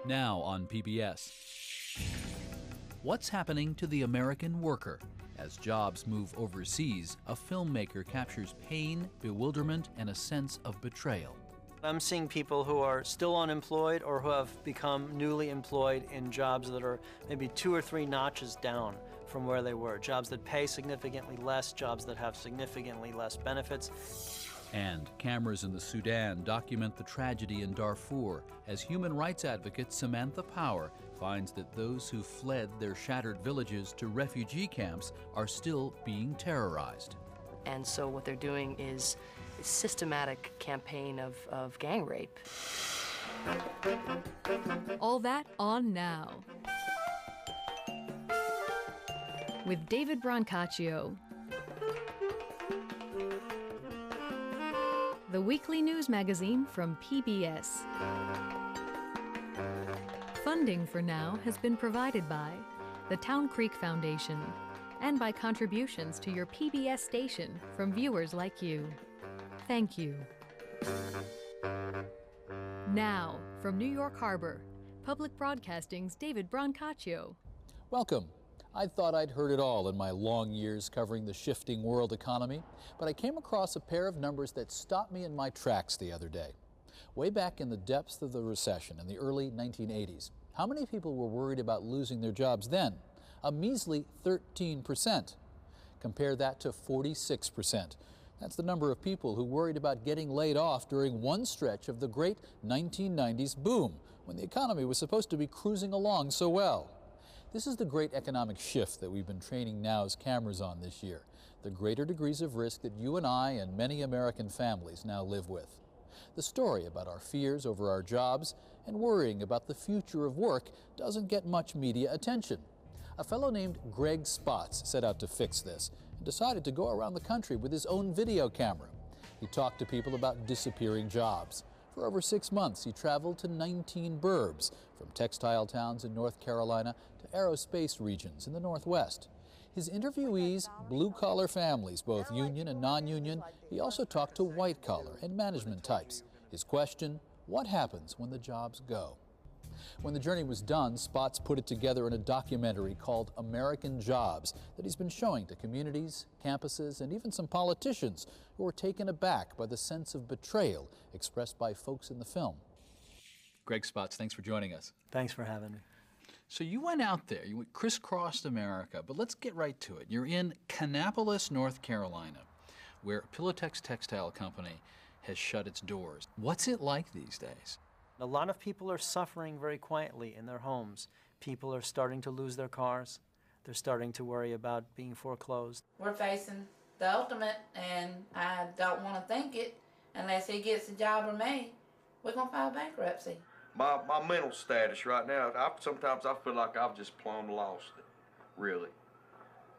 Now on PBS. What's happening to the American worker? As jobs move overseas, a filmmaker captures pain, bewilderment, and a sense of betrayal. I'm seeing people who are still unemployed or who have become newly employed in jobs that are maybe 2 or 3 notches down from where they were. Jobs that pay significantly less, jobs that have significantly less benefits. And cameras in the Sudan document the tragedy in Darfur as human rights advocate Samantha Power finds that those who fled their shattered villages to refugee camps are still being terrorized. And so what they're doing is a systematic campaign of gang rape. All that on Now. With David Brancaccio. The weekly news magazine from PBS. Funding for Now has been provided by the Town Creek Foundation and by contributions to your PBS station from viewers like you. Thank you. Now, from New York Harbor, Public Broadcasting's David Brancaccio. Welcome. I thought I'd heard it all in my long years covering the shifting world economy, but I came across a pair of numbers that stopped me in my tracks the other day. Way back in the depths of the recession in the early 1980s, how many people were worried about losing their jobs then? A measly 13%. Compare that to 46%. That's the number of people who worried about getting laid off during one stretch of the great 1990s boom, when the economy was supposed to be cruising along so well. This is the great economic shift that we've been training Now's cameras on this year, the greater degrees of risk that you and I and many American families now live with. The story about our fears over our jobs and worrying about the future of work doesn't get much media attention. A fellow named Greg Spots set out to fix this and decided to go around the country with his own video camera. He talked to people about disappearing jobs. For over 6 months, he traveled to 19 burbs, from textile towns in North Carolina to aerospace regions in the Northwest. His interviewees, blue-collar families, both union and non-union. He also talked to white-collar and management types. His question, what happens when the jobs go? When the journey was done, Spots put it together in a documentary called American Jobs that he's been showing to communities, campuses, and even some politicians who were taken aback by the sense of betrayal expressed by folks in the film. Greg Spots, thanks for joining us. Thanks for having me. So you went out there, you crisscrossed America, but let's get right to it. You're in Kannapolis, North Carolina, where Pillowtex Textile Company has shut its doors. What's it like these days? A lot of people are suffering very quietly in their homes. People are starting to lose their cars. They're starting to worry about being foreclosed. We're facing the ultimate, and I don't want to think it unless he gets a job or me. We're going to file bankruptcy. My mental status right now, sometimes I feel like I've just plumb lost it, really.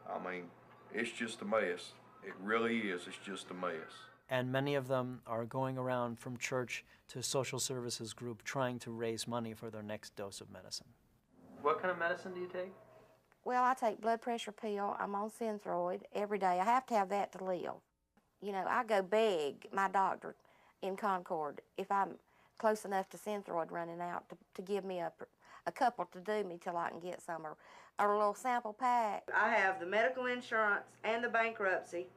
I mean, it's just a mess. It really is. It's just a mess. And many of them are going around from church to social services group trying to raise money for their next dose of medicine. What kind of medicine do you take? Well, I take blood pressure pill. I'm on Synthroid every day. I have to have that to live. You know, I go beg my doctor in Concord if I'm close enough to Synthroid running out to give me a couple to do me till I can get some, or a little sample pack. I have the medical insurance and the bankruptcy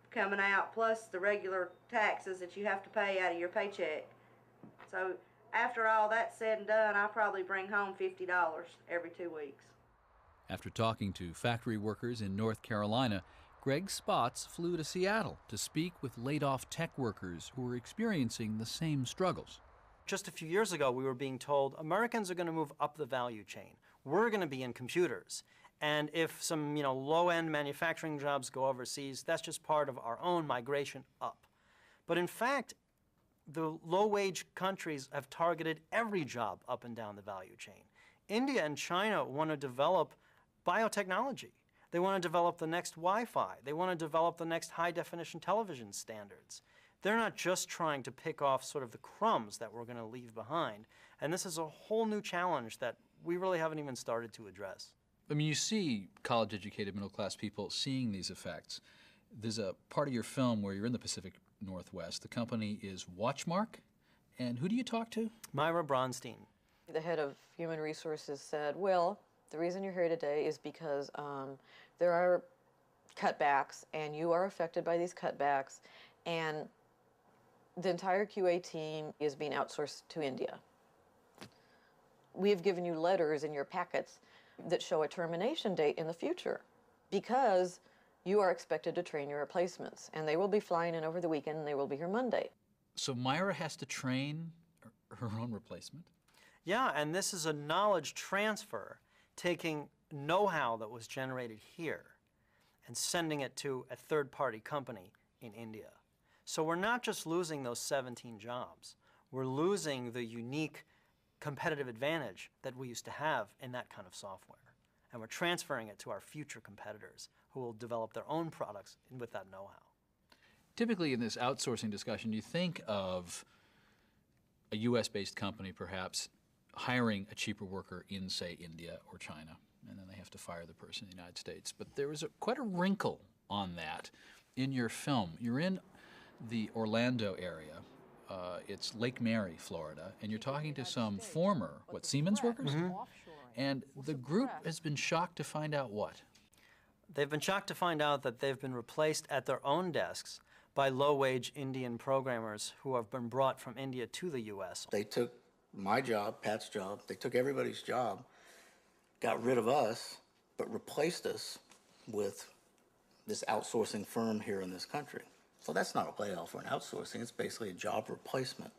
coming out, plus the regular taxes that you have to pay out of your paycheck. So after all that's said and done, I probably bring home $50 every 2 weeks. After talking to factory workers in North Carolina, Greg Spots flew to Seattle to speak with laid-off tech workers who were experiencing the same struggles. Just a few years ago, we were being told Americans are going to move up the value chain. We're going to be in computers. And if some, low-end manufacturing jobs go overseas, that's just part of our own migration up. But in fact, the low-wage countries have targeted every job up and down the value chain. India and China want to develop biotechnology. They want to develop the next Wi-Fi. They want to develop the next high-definition television standards. They're not just trying to pick off sort of the crumbs that we're going to leave behind. And this is a whole new challenge that we really haven't even started to address. I mean, you see college-educated, middle-class people seeing these effects. There's a part of your film where you're in the Pacific Northwest. The company is Watchmark. And who do you talk to? Myra Bronstein. The head of Human Resources said, well, the reason you're here today is because there are cutbacks, and you are affected by these cutbacks, and the entire QA team is being outsourced to India. We have given you letters in your packets that show a termination date in the future because you are expected to train your replacements, and they will be flying in over the weekend, and they will be here Monday. So Myra has to train her own replacement? Yeah, and this is a knowledge transfer, taking know-how that was generated here and sending it to a third-party company in India. So we're not just losing those 17 jobs, we're losing the unique competitive advantage that we used to have in that kind of software. And we're transferring it to our future competitors who will develop their own products with that know-how. Typically in this outsourcing discussion, you think of a US-based company perhaps hiring a cheaper worker in, say, India or China, and then they have to fire the person in the United States. But there was quite a wrinkle on that in your film. You're in the Orlando area. It's Lake Mary, Florida, and you're talking to some former, Siemens workers? Mm-hmm. And the group has been shocked to find out what? They've been shocked to find out that they've been replaced at their own desks by low-wage Indian programmers who have been brought from India to the U.S. They took my job, Pat's job, they took everybody's job, got rid of us, but replaced us with this outsourcing firm here in this country. So that's not a layoff or an outsourcing, it's basically a job replacement.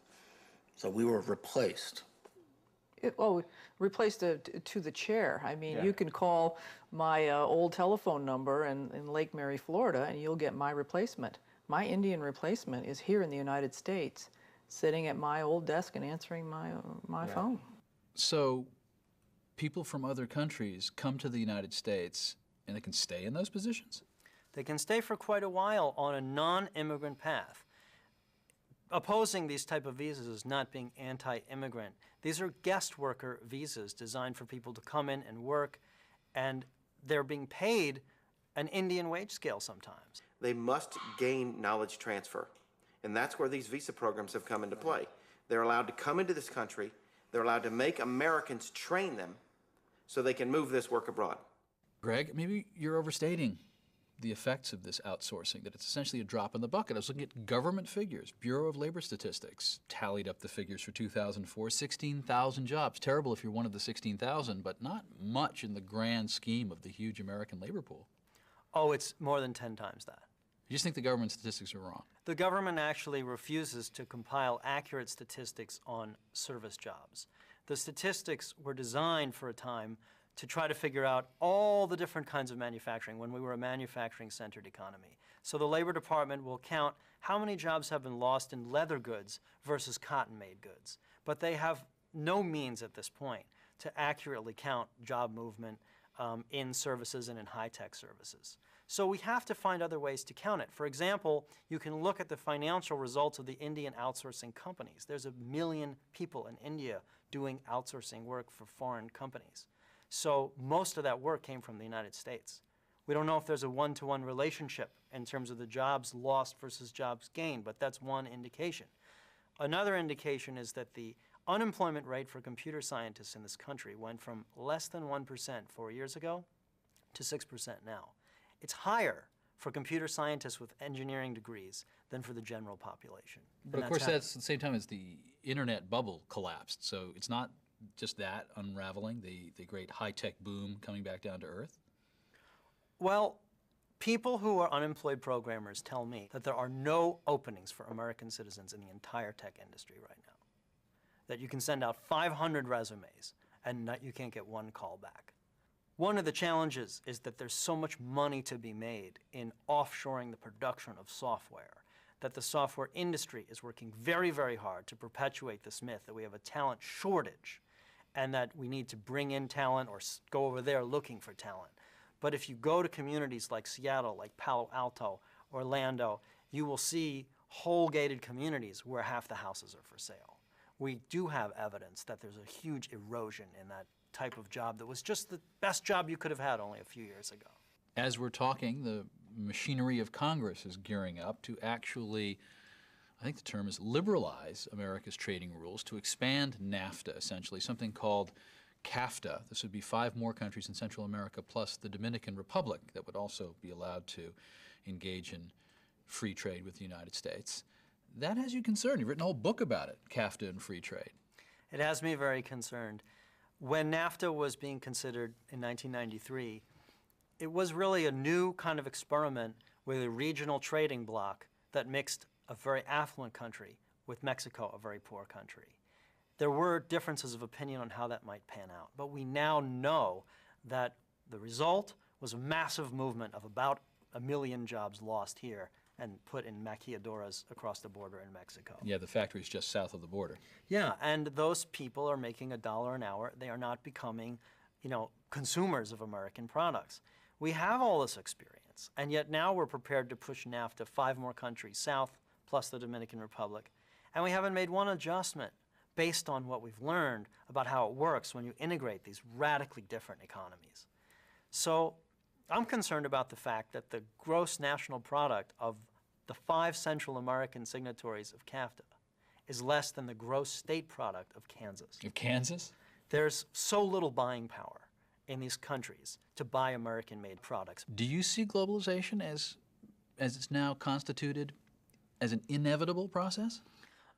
So we were replaced. Replaced to the chair. I mean, Yeah. you can call my old telephone number in Lake Mary, Florida, and you'll get my replacement. My Indian replacement is here in the United States, sitting at my old desk and answering my phone. So people from other countries come to the United States and they can stay in those positions? They can stay for quite a while on a non-immigrant path. Opposing these type of visas is not being anti-immigrant. These are guest worker visas designed for people to come in and work, and they're being paid an Indian wage scale sometimes. They must gain knowledge transfer, and that's where these visa programs have come into play. They're allowed to come into this country, they're allowed to make Americans train them so they can move this work abroad. Greg, maybe you're overstating the effects of this outsourcing, that it's essentially a drop in the bucket. I was looking at government figures. Bureau of Labor Statistics tallied up the figures for 2004, 16,000 jobs. Terrible if you're one of the 16,000, but not much in the grand scheme of the huge American labor pool. Oh, it's more than 10 times that. You just think the government statistics are wrong? The government actually refuses to compile accurate statistics on service jobs. The statistics were designed for a time to try to figure out all the different kinds of manufacturing when we were a manufacturing-centered economy. So the Labor Department will count how many jobs have been lost in leather goods versus cotton-made goods. But they have no means at this point to accurately count job movement in services and in high-tech services. So we have to find other ways to count it. For example, you can look at the financial results of the Indian outsourcing companies. There's 1 million people in India doing outsourcing work for foreign companies. So most of that work came from the United States. We don't know if there's a one-to-one relationship in terms of the jobs lost versus jobs gained, but that's one indication. Another indication is that the unemployment rate for computer scientists in this country went from less than 1% 4 years ago to 6% now. It's higher for computer scientists with engineering degrees than for the general population. But of course that's at the same time as the internet bubble collapsed, so it's not just that unraveling, the great high-tech boom coming back down to earth? Well, people who are unemployed programmers tell me that there are no openings for American citizens in the entire tech industry right now. That you can send out 500 resumes and you can't get one call back. One of the challenges is that there's so much money to be made in offshoring the production of software that the software industry is working very, very hard to perpetuate this myth that we have a talent shortage and that we need to bring in talent or go over there looking for talent. But if you go to communities like Seattle, like Palo Alto, Orlando, you will see whole gated communities where half the houses are for sale. We do have evidence that there's a huge erosion in that type of job that was just the best job you could have had only a few years ago. As we're talking, the machinery of Congress is gearing up to actually I think the term is liberalize America's trading rules to expand NAFTA, essentially, something called CAFTA. This would be 5 more countries in Central America plus the Dominican Republic that would also be allowed to engage in free trade with the United States. That has you concerned. You've written a whole book about it, CAFTA and free trade. It has me very concerned. When NAFTA was being considered in 1993, it was really a new kind of experiment with a regional trading bloc that mixed a very affluent country with Mexico, a very poor country. There were differences of opinion on how that might pan out, but we now know that the result was a massive movement of about 1 million jobs lost here and put in maquiladoras across the border in Mexico. Yeah, the factory's just south of the border. Yeah, and those people are making $1 an hour. They are not becoming, consumers of American products. We have all this experience, and yet now we're prepared to push NAFTA 5 more countries south, plus the Dominican Republic, and we haven't made one adjustment based on what we've learned about how it works when you integrate these radically different economies. So I'm concerned about the fact that the gross national product of the 5 Central American signatories of CAFTA is less than the gross state product of Kansas. Of Kansas? There's so little buying power in these countries to buy American-made products. Do you see globalization as it's now constituted as an inevitable process?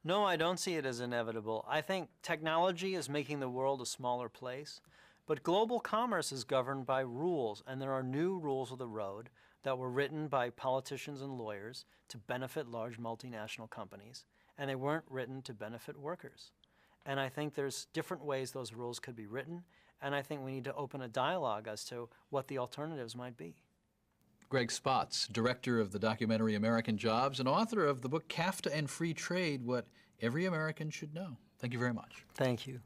No, I don't see it as inevitable. I think technology is making the world a smaller place, but global commerce is governed by rules, and there are new rules of the road that were written by politicians and lawyers to benefit large multinational companies, and they weren't written to benefit workers. And I think there's different ways those rules could be written, and I think we need to open a dialogue as to what the alternatives might be. Greg Spotts, director of the documentary American Jobs and author of the book CAFTA and Free Trade, What Every American Should Know. Thank you very much. Thank you.